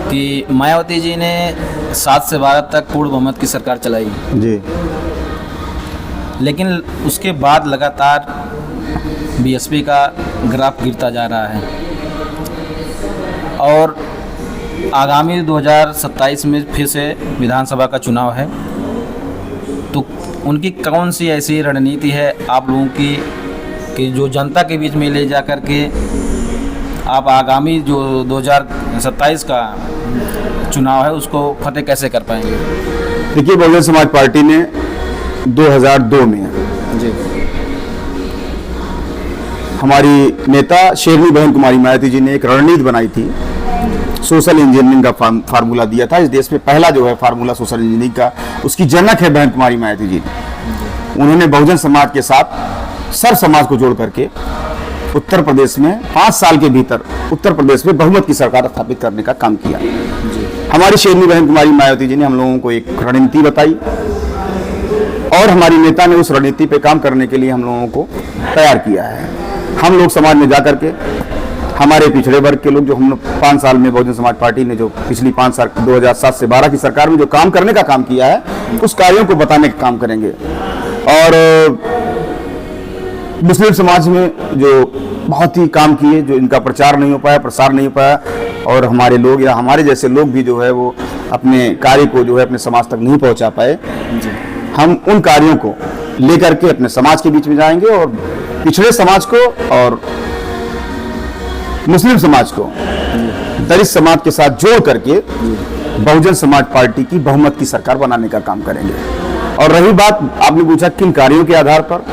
कि मायावती जी ने 7 से 12 तक पूर्ण बहुमत की सरकार चलाई, जी लेकिन उसके बाद लगातार बीएसपी का ग्राफ गिरता जा रहा है और आगामी 2027 में फिर से विधानसभा का चुनाव है, तो उनकी कौन सी ऐसी रणनीति है आप लोगों की कि जो जनता के बीच में ले जा कर के आप आगामी जो 2027 का चुनाव है उसको फतेह कैसे कर पाएंगे? देखिए, बहुजन समाज पार्टी ने 2002 में जी हमारी नेता शेरनी बहन कुमारी मायावती जी ने एक रणनीति बनाई थी, सोशल इंजीनियरिंग का फार्मूला दिया था। इस देश में पहला जो है फार्मूला सोशल इंजीनियरिंग का, उसकी जनक है बहन कुमारी मायावती जी। उन्होंने बहुजन समाज के साथ सर्व समाज को जोड़ करके उत्तर प्रदेश में 5 साल के भीतर उत्तर प्रदेश में बहुमत की सरकार स्थापित करने का काम किया। हमारी शेरनी बहन कुमारी मायावती जी ने हम लोगों को एक रणनीति बताई और हमारी नेता ने उस रणनीति पे काम करने के लिए हम लोगों को तैयार किया है। हम लोग समाज में जा करके हमारे पिछड़े वर्ग के लोग जो हम लोग 5 साल में बहुजन समाज पार्टी ने जो पिछली 5 साल 2007 से 12 की सरकार में जो काम करने का काम किया है, उस कार्यों को बताने का काम करेंगे। और मुस्लिम समाज में जो बहुत ही काम किए, जो इनका प्रचार नहीं हो पाया, प्रसार नहीं हो पाया, और हमारे लोग या हमारे जैसे लोग भी जो है वो अपने कार्य को जो है अपने समाज तक नहीं पहुंचा पाए, हम उन कार्यों को लेकर के अपने समाज के बीच में जाएंगे और पिछड़े समाज को और मुस्लिम समाज को दलित समाज के साथ जोड़ करके बहुजन समाज पार्टी की बहुमत की सरकार बनाने का काम करेंगे। और रही बात, आपने पूछा किन कार्यों के आधार पर,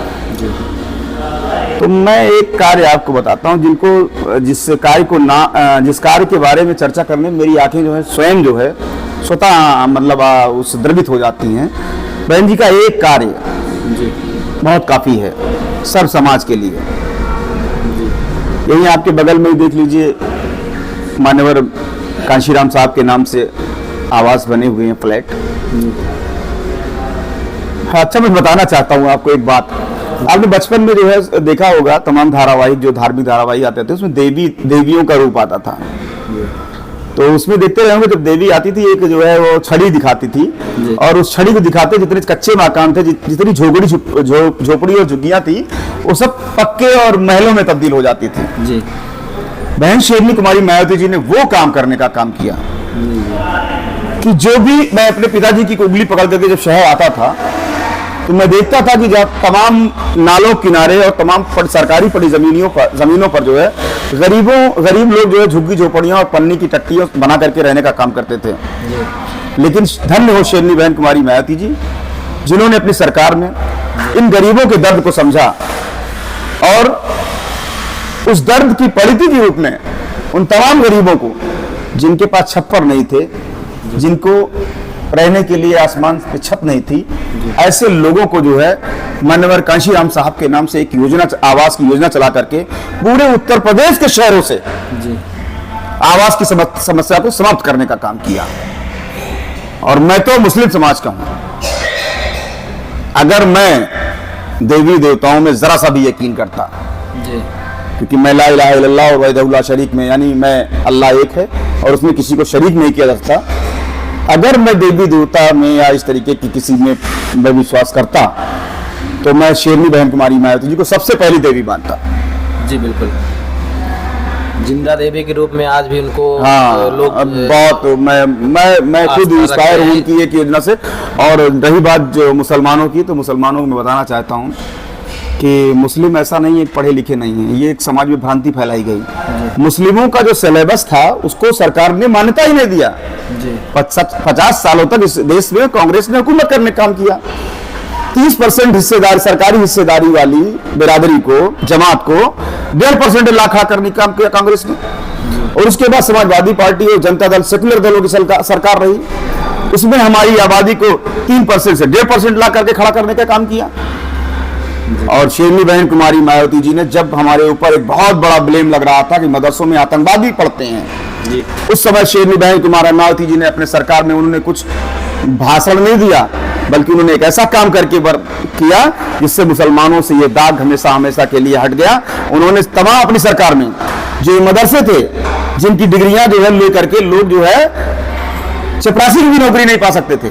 तो मैं एक कार्य आपको बताता हूं जिस कार्य के बारे में चर्चा करने में मेरी आंखें जो है स्वयं जो है स्वतः मतलब उस द्रवित हो जाती हैं। बहन जी का एक कार्य बहुत काफी है सर्व समाज के लिए। यही आपके बगल में ही देख लीजिए, मान्यवर कांशीराम साहब के नाम से आवास बने हुए हैं, फ्लैट। अच्छा, मैं बताना चाहता हूँ आपको एक बात। आपने बचपन में जो है देखा होगा, तमाम धारावाहिक जो धार्मिक धारावाहिक आते थे उसमें देवियों का रूप आता था, तो उसमें देखते रहे होंगे जब देवी आती थी एक जो है वो छड़ी दिखाती थी, और उस छड़ी को दिखाते जितने कच्चे मकान थे, जितनी झोपड़ी और झुग्गियां थी, वो सब पक्के और महलों में तब्दील हो जाती थी। जी बहन शेरनी कुमारी मायावती जी ने वो काम करने का काम किया कि जो भी, मैं अपने पिताजी की उंगली पकड़ करके जब शहर आता था तो मैं देखता था कि जब तमाम नालों किनारे और तमाम सरकारी पड़ी जमीनों पर जो है गरीब लोग जो है झुग्गी झोपड़ियां और पन्नी की टट्टियां बना करके रहने का काम करते थे। लेकिन धन्य हो शेरनी बहन कुमारी मायावती जी, जिन्होंने अपनी सरकार में इन गरीबों के दर्द को समझा और उस दर्द की परिधि के रूप में उन तमाम गरीबों को जिनके पास छप्पर नहीं थे, जिनको रहने के लिए आसमान पे छत नहीं थी, ऐसे लोगों को जो है मान्यवर कांशीराम साहब के नाम से एक योजना, आवास की योजना चला करके पूरे उत्तर प्रदेश के शहरों से आवास की समस्या को समाप्त करने का काम किया। और मैं तो मुस्लिम समाज का हूं, अगर मैं देवी देवताओं में जरा सा भी यकीन करता, क्योंकि मैं ला इलाहा इल्लल्लाह और वहदहु ला शरीक में, यानी मैं अल्लाह एक है और उसमें किसी को शरीक नहीं किया जा सकता, अगर मैं देवी देवता में या इस तरीके की किसी में मैं विश्वास करता तो मैं शेरनी बहन कुमारी मायावती जी को सबसे पहली देवी मानता। जी बिल्कुल, जिंदा देवी के रूप में आज भी उनको लोग बहुत, मैं खुद इंस्पायर हूँ उनकी एक योजना से। और रही बात जो मुसलमानों की, तो मुसलमानों को मैं बताना चाहता हूँ कि मुस्लिम ऐसा नहीं है पढ़े लिखे नहीं है, ये एक समाज में भ्रांति फैलाई गई। मुस्लिमों का जो सिलेबस था उसको सरकार ने मान्यता ही नहीं दिया। 50 सालों तक इस देश में कांग्रेस ने हुकूमत करने का काम किया। 30% हिस्सेदारी, सरकारी हिस्सेदारी वाली बिरादरी को, जमात को 1.5% लाखा करने का काम किया कांग्रेस ने। और उसके बाद समाजवादी पार्टी और जनता दल, सेकुलर दलों की सरकार रही, उसमें हमारी आबादी को 3% से 1.5% ला करके खड़ा करने का काम किया। और शेरनी बहन कुमारी मायावती जी ने, जब हमारे ऊपर एक बहुत बड़ा ब्लेम लग रहा था कि मदरसों में आतंकवादी पढ़ते हैं, उस समय शेरनी बहन कुमारी मायावती जी ने अपने सरकार में उन्होंने कुछ भाषण नहीं दिया, बल्कि उन्होंने एक ऐसा काम करके किया जिससे मुसलमानों से ये दाग हमेशा हमेशा के लिए हट गया। उन्होंने तमाम अपनी सरकार में जो ये मदरसे थे जिनकी डिग्रियां जो है लेकर के लोग जो है चपरासी की भी नौकरी नहीं पा सकते थे,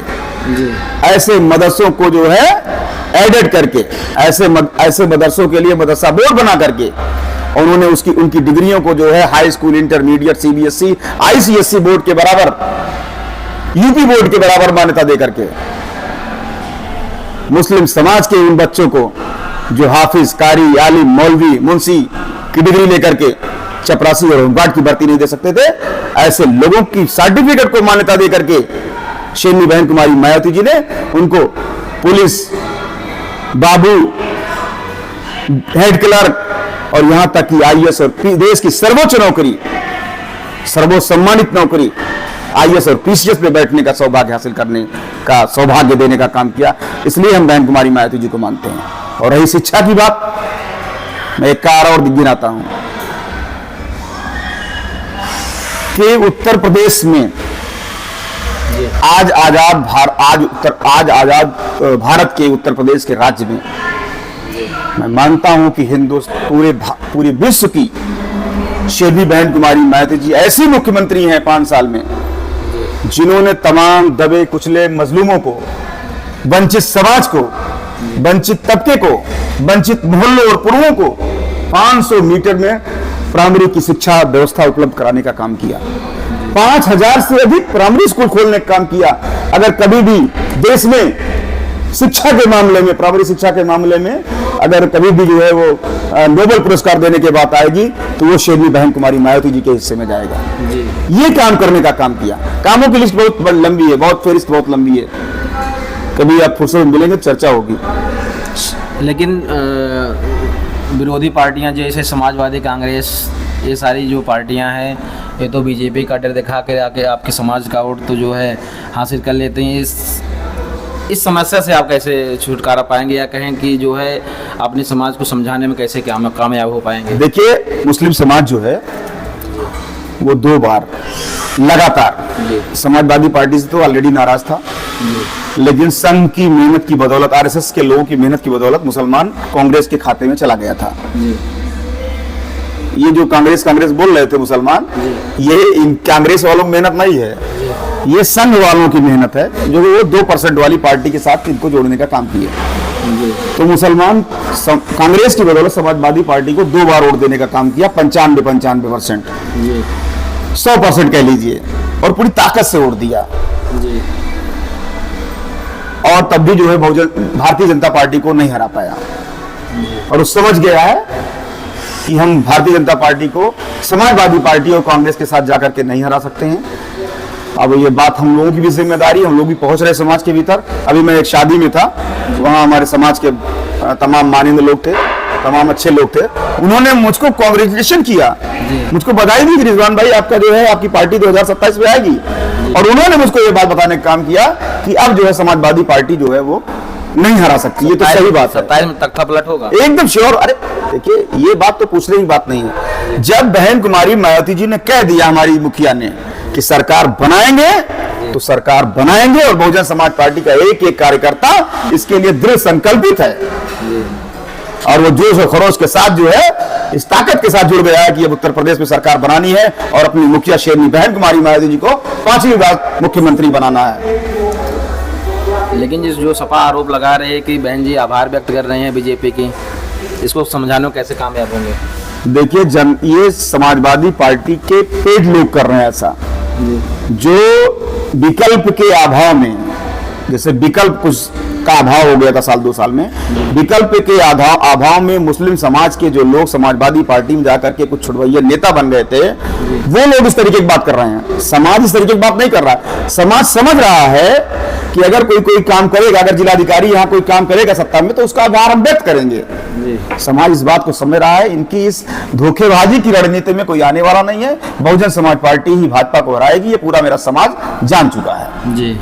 ऐसे मदरसों को जो है एडेड करके ऐसे मदरसों के लिए मदरसा बोर्ड बना करके उन्होंने उनकी डिग्रियों को जो है high school, intermediate, CBSE, ICSE board के बराबर, यूपी बोर्ड के बराबर मान्यता देकर के मुस्लिम समाज के उन बच्चों को जो हाफिज, कारी, आलिम, मौलवी, मुंशी की डिग्री लेकर के चपरासी और होमगार्ड की भर्ती नहीं दे सकते थे, ऐसे लोगों की सर्टिफिकेट को मान्यता देकर के शेरनी बहन कुमारी मायावती जी ने उनको पुलिस, बाबू, हेड क्लर्क और यहां तक कि आईएएस और देश की सर्वोच्च नौकरी, सर्वसम्मानित नौकरी आईएएस और पीसीएस पे बैठने का सौभाग्य हासिल करने का सौभाग्य देने का काम किया। इसलिए हम बहन कुमारी मायावती जी को मानते हैं। और रही शिक्षा की बात, मैं एक कार और गिनाता हूं कि उत्तर प्रदेश में आज आजाद भारत के उत्तर प्रदेश के राज्य में मैं मानता हूं कि पूरे विश्व की शेरनी बहन कुमारी मायावती जी ऐसी मुख्यमंत्री हैं 5 साल में जिन्होंने तमाम दबे कुचले मजलूमों को, वंचित समाज को, वंचित तबके को, वंचित मोहल्लों और पुरुषों को 500 मीटर में प्राइमरी की शिक्षा व्यवस्था उपलब्ध कराने का काम किया। 5000 से अधिक प्राइमरी स्कूल खोलने का काम किया। अगर कभी भी देश में शिक्षा के मामले में, प्राइमरी शिक्षा के मामले में अगर कभी भी जो है वो नोबेल पुरस्कार देने की बात आएगी तो वो शेरनी बहन कुमारी मायावती जी के हिस्से में जाएगा। ये काम करने का काम किया। कामों की लिस्ट बहुत लंबी है, फेरिस्त बहुत लंबी है, कभी आप फुर्सत में मिलेंगे चर्चा होगी। लेकिन विरोधी पार्टियां जैसे समाजवादी कांग्रेस, ये सारी जो पार्टियां हैं ये तो बीजेपी का डर दिखा के आके आपके समाज का वोट तो जो है हासिल कर लेते हैं। इस समस्या से आप कैसे छुटकारा पाएंगे या कहें कि जो है अपने समाज को समझाने में कैसे कामयाब हो पाएंगे? देखिए, मुस्लिम समाज जो है वो 2 बार लगातार समाजवादी पार्टी से तो ऑलरेडी नाराज था, लेकिन संघ की मेहनत की बदौलत, आरएसएस के लोगों की मेहनत की बदौलत मुसलमान कांग्रेस के खाते में चला गया था। ये जो कांग्रेस बोल रहे थे मुसलमान, ये इन कांग्रेस वालों की मेहनत नहीं है, ये संघ वालों की मेहनत है जो वो 2% वाली पार्टी के साथ इनको जोड़ने का काम किए। तो मुसलमान कांग्रेस की बदौलत समाजवादी पार्टी को 2 बार वोट देने का काम किया, 95% 100% कह लीजिए, और पूरी ताकत से वोट दिया। और तब भी जो है भारतीय जनता पार्टी को नहीं हरा पाया, और वो समझ गया है कि हम भारतीय जनता पार्टी को समाजवादी पार्टी और कांग्रेस के साथ जाकर के नहीं हरा सकते हैं। अब ये बात हम लोगों की भी जिम्मेदारी, हम लोग भी पहुंच रहे समाज के भीतर। अभी मैं एक शादी में था, वहां हमारे समाज के तमाम माननीय लोग थे, तमाम अच्छे लोग थे, उन्होंने मुझको कांग्रेचुलेशन किया, मुझको बधाई दी कि रिजवान भाई आपका जो है आपकी पार्टी 2027 में आएगी। और उन्होंने मुझको ये बात बताने का काम किया कि अब जो है समाजवादी पार्टी जो है वो नहीं हरा सकती। ये तो सही बात है, 27 में तख्ता पलट होगा एकदम श्योर। अरे देखिए, ये बात तो पूछने की बात नहीं है। जब बहन कुमारी मायावती जी ने कह दिया, हमारी मुखिया ने, कि सरकार बनाएंगे तो सरकार बनाएंगे, और बहुजन समाज पार्टी का एक एक कार्यकर्ता इसके लिए दृढ़ संकल्पित है, और वो जोश और खरोश के साथ जो है इस ताकत के साथ जुड़ गया है कि अब उत्तर प्रदेश में सरकार बनानी है और अपनी मुखिया शेरनी बहन कुमारी मायावती जी को 5वीं बार मुख्यमंत्री बनाना है। लेकिन जो सपा आरोप लगा रहे हैं कि बहन जी आभार व्यक्त कर रहे हैं बीजेपी की, इसको समझाने में कैसे कामयाब होंगे? देखिए, ये समाजवादी पार्टी के पेड लोग कर रहे हैं ऐसा, जो विकल्प के अभाव में, जैसे विकल्प कुछ का अभाव हो गया था साल 2 साल में, विकल्प के अभाव में मुस्लिम समाज के जो लोग समाजवादी पार्टी में जाकर के कुछ छुड़वैया नेता बन गए थे, वो लोग इस तरीके की बात कर रहे हैं। समाज इस तरीके की बात नहीं कर रहा है। समाज समझ रहा है कि अगर कोई काम करेगा, अगर जिलाधिकारी यहाँ कोई काम करेगा सत्ता में, तो उसका आभार हम व्यक्त करेंगे। समाज इस बात को समझ रहा है। इनकी इस धोखेबाजी की रणनीति में कोई आने वाला नहीं है। बहुजन समाज पार्टी ही भाजपा को हराएगी, ये पूरा मेरा समाज जान चुका है। जी।